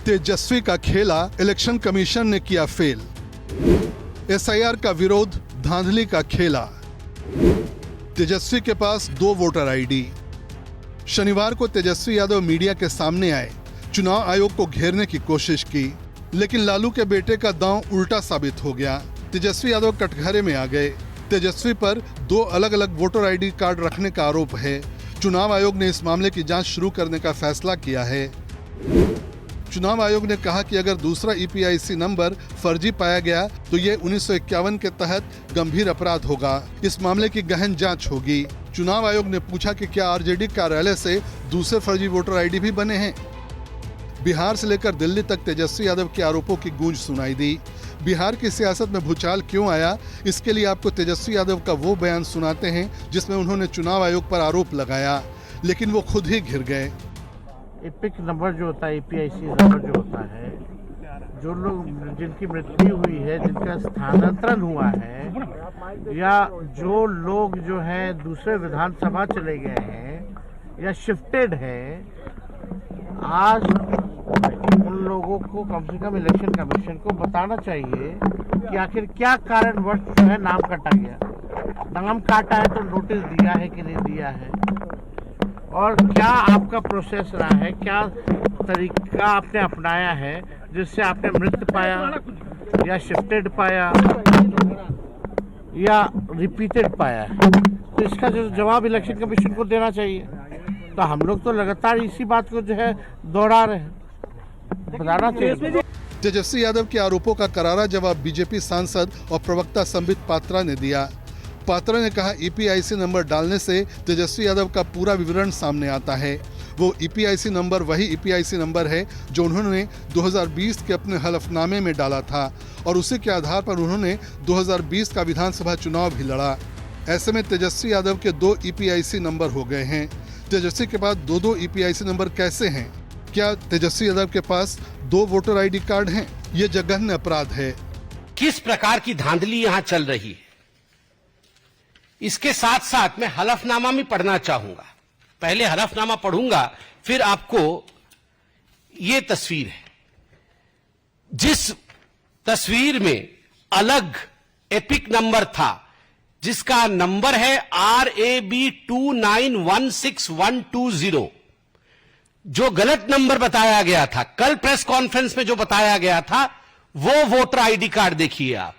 तेजस्वी का खेला election commission ने किया फेल। एसआईआर का विरोध धांधली का खेला। तेजस्वी के पास 2 वोटर आईडी। शनिवार को तेजस्वी यादव मीडिया के सामने आए, चुनाव आयोग को घेरने की कोशिश की, लेकिन लालू के बेटे का दांव उल्टा साबित हो गया। तेजस्वी यादव कटघरे में आ गए। तेजस्वी पर 2 अलग अलग वोटर आईडी कार्ड रखने का आरोप है। चुनाव आयोग ने इस मामले की जांच शुरू करने का फैसला किया है। चुनाव आयोग ने कहा कि अगर दूसरा ईपीआईसी नंबर फर्जी पाया गया तो ये 1951 के तहत गंभीर अपराध होगा। इस मामले की गहन जांच होगी। चुनाव आयोग ने पूछा कि क्या आरजेडी कार्यालय से दूसरे फर्जी वोटर आईडी भी बने हैं। बिहार से लेकर दिल्ली तक तेजस्वी यादव के आरोपों की गूंज सुनाई दी। बिहार की सियासत में भूचाल क्यों आया, इसके लिए आपको तेजस्वी यादव का वो बयान सुनाते हैं जिसमें उन्होंने चुनाव आयोग पर आरोप लगाया, लेकिन वो खुद ही घिर गए। एपिक नंबर जो होता है, ईपीआईसी नंबर जो होता है, जो लोग जिनकी मृत्यु हुई है, जिनका स्थानांतरण हुआ है, या जो लोग जो है दूसरे विधानसभा चले गए हैं या शिफ्टेड है, आज उन लोगों को कम से कम इलेक्शन कमीशन को बताना चाहिए कि आखिर क्या कारणवश जो है नाम काटा गया। नाम काटा है तो नोटिस दिया है कि नहीं दिया है, और क्या आपका प्रोसेस रहा है, क्या तरीका आपने अपनाया है जिससे आपने मृत पाया या शिफ्टेड पाया या रिपीटेड पाया है। तो इसका जो जवाब इलेक्शन कमीशन को देना चाहिए। तो हम लोग तो लगातार इसी बात को जो है दोहरा रहे हैं, बताना चाहिए। तेजस्वी यादव के आरोपों का करारा जवाब बीजेपी सांसद और प्रवक्ता संबित पात्रा ने दिया। पात्रा ने कहा, ईपीआईसी नंबर डालने से तेजस्वी यादव का पूरा विवरण सामने आता है। वो ईपीआईसी नंबर वही ईपीआईसी नंबर है जो उन्होंने 2020 के अपने हलफनामे में डाला था और उसी के आधार पर उन्होंने 2020 का विधानसभा चुनाव भी लड़ा। ऐसे में तेजस्वी यादव के 2 ईपीआईसी नंबर हो गए हैं। तेजस्वी के पास 2 ईपीआईसी नंबर कैसे हैं? क्या तेजस्वी यादव के पास 2 वोटर आईडी कार्ड हैं? ये जघन्य अपराध है। किस प्रकार की धांधली यहाँ चल रही है, इसके साथ साथ मैं हलफनामा भी पढ़ना चाहूंगा। पहले हलफनामा पढ़ूंगा, फिर आपको ये तस्वीर है। जिस तस्वीर में अलग एपिक नंबर था, जिसका नंबर है RAB 2916120, जो गलत नंबर बताया गया था, कल प्रेस कॉन्फ्रेंस में जो बताया गया था, वो वोटर आईडी कार्ड देखिए आप।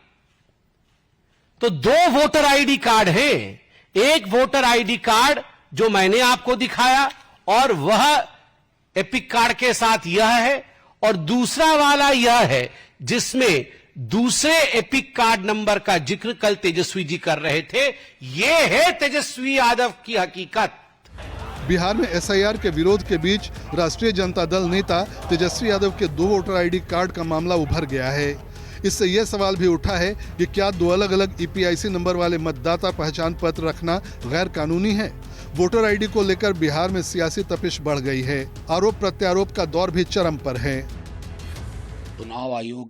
तो 2 वोटर आईडी कार्ड हैं। एक वोटर आईडी कार्ड जो मैंने आपको दिखाया और वह एपिक कार्ड के साथ यह है, और दूसरा वाला यह है जिसमें दूसरे एपिक कार्ड नंबर का जिक्र कल तेजस्वी जी कर रहे थे। यह है तेजस्वी यादव की हकीकत। बिहार में एसआईआर के विरोध के बीच राष्ट्रीय जनता दल नेता तेजस्वी यादव के 2 वोटर आईडी कार्ड का मामला उभर गया है। इससे यह सवाल भी उठा है कि क्या 2 अलग अलग ईपीआईसी नंबर वाले मतदाता पहचान पत्र रखना गैर कानूनी है। वोटर आईडी को लेकर बिहार में सियासी तपिश बढ़ गई है। आरोप प्रत्यारोप का दौर भी चरम पर है। चुनाव आयोग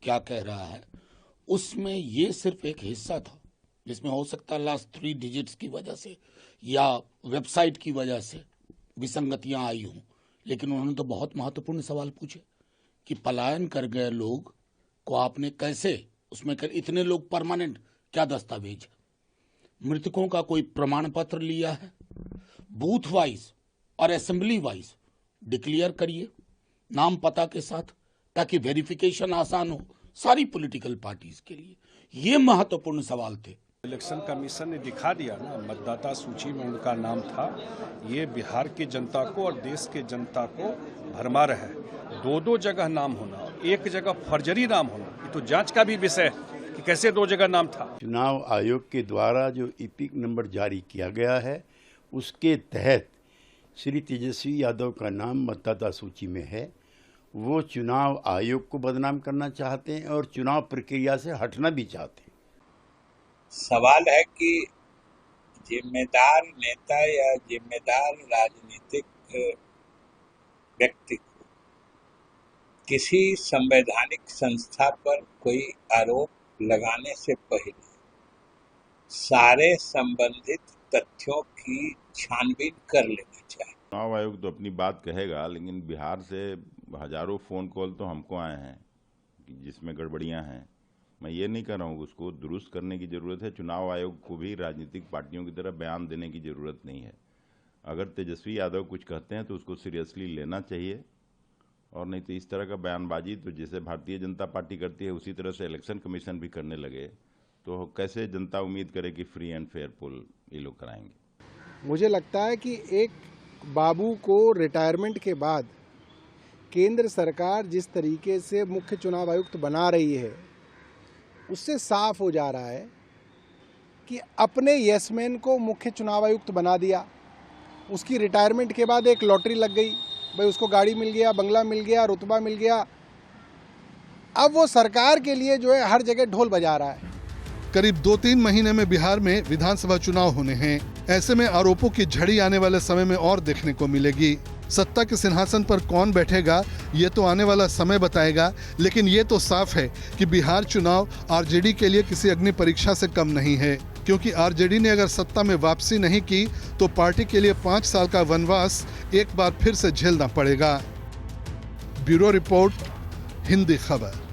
क्या कह रहा है, उसमें ये सिर्फ एक हिस्सा था जिसमें हो सकता है लास्ट 3 डिजिट्स की वजह से या वेबसाइट की वजह से विसंगतियां आई हों, लेकिन उन्होंने तो बहुत महत्वपूर्ण सवाल पूछे कि पलायन कर गए लोग को आपने कैसे उसमें कर, इतने लोग परमानेंट, क्या दस्तावेज, मृतकों का कोई प्रमाण पत्र लिया है, बूथ वाइज और असेंबली वाइज डिक्लेयर करिए नाम पता के साथ, ताकि वेरिफिकेशन आसान हो सारी पॉलिटिकल पार्टीज के लिए। ये महत्वपूर्ण सवाल थे। इलेक्शन कमीशन ने दिखा दिया ना, मतदाता सूची में उनका नाम था। ये बिहार की जनता को और देश के जनता को भरमा रहा है। 2 जगह नाम होना, एक जगह फर्जरी नाम होना, ये तो जांच का भी विषय है कि कैसे 2 जगह नाम था। चुनाव आयोग के द्वारा जो ईपिक नंबर जारी किया गया है, उसके तहत श्री तेजस्वी यादव का नाम मतदाता सूची में है। वो चुनाव आयोग को बदनाम करना चाहते हैं और चुनाव प्रक्रिया से हटना भी चाहते हैं। सवाल है कि जिम्मेदार नेता या जिम्मेदार राजनीतिक व्यक्ति को किसी संवैधानिक संस्था पर कोई आरोप लगाने से पहले सारे संबंधित तथ्यों की छानबीन कर लेनी चाहिए। चुनाव आयोग तो अपनी बात कहेगा, लेकिन बिहार से हजारों फ़ोन कॉल तो हमको आए हैं कि जिसमें गड़बड़ियां हैं। मैं ये नहीं कह रहा हूँ, उसको दुरुस्त करने की ज़रूरत है। चुनाव आयोग को भी राजनीतिक पार्टियों की तरह बयान देने की ज़रूरत नहीं है। अगर तेजस्वी यादव कुछ कहते हैं तो उसको सीरियसली लेना चाहिए, और नहीं तो इस तरह का बयानबाजी तो जैसे भारतीय जनता पार्टी करती है उसी तरह से इलेक्शन कमीशन भी करने लगे तो कैसे जनता उम्मीद करे कि फ्री एंड फेयर पोल ये लोग कराएंगे। मुझे लगता है कि एक बाबू को रिटायरमेंट के बाद केंद्र सरकार जिस तरीके से मुख्य चुनाव आयुक्त बना रही है उससे साफ हो जा रहा है कि अपने यसमैन को मुख्य चुनाव आयुक्त बना दिया। उसकी रिटायरमेंट के बाद एक लॉटरी लग गई, भाई उसको गाड़ी मिल गया, बंगला मिल गया, रुतबा मिल गया। अब वो सरकार के लिए जो है हर जगह ढोल बजा रहा है। करीब 2-3 महीने में बिहार में विधानसभा चुनाव होने हैं। ऐसे में आरोपों की झड़ी आने वाले समय में और देखने को मिलेगी। सत्ता के सिंहासन पर कौन बैठेगा ये तो आने वाला समय बताएगा, लेकिन ये तो साफ है कि बिहार चुनाव आरजेडी के लिए किसी अग्नि परीक्षा से कम नहीं है, क्योंकि आरजेडी ने अगर सत्ता में वापसी नहीं की तो पार्टी के लिए 5 साल का वनवास एक बार फिर से झेलना पड़ेगा। ब्यूरो रिपोर्ट, हिंदी खबर।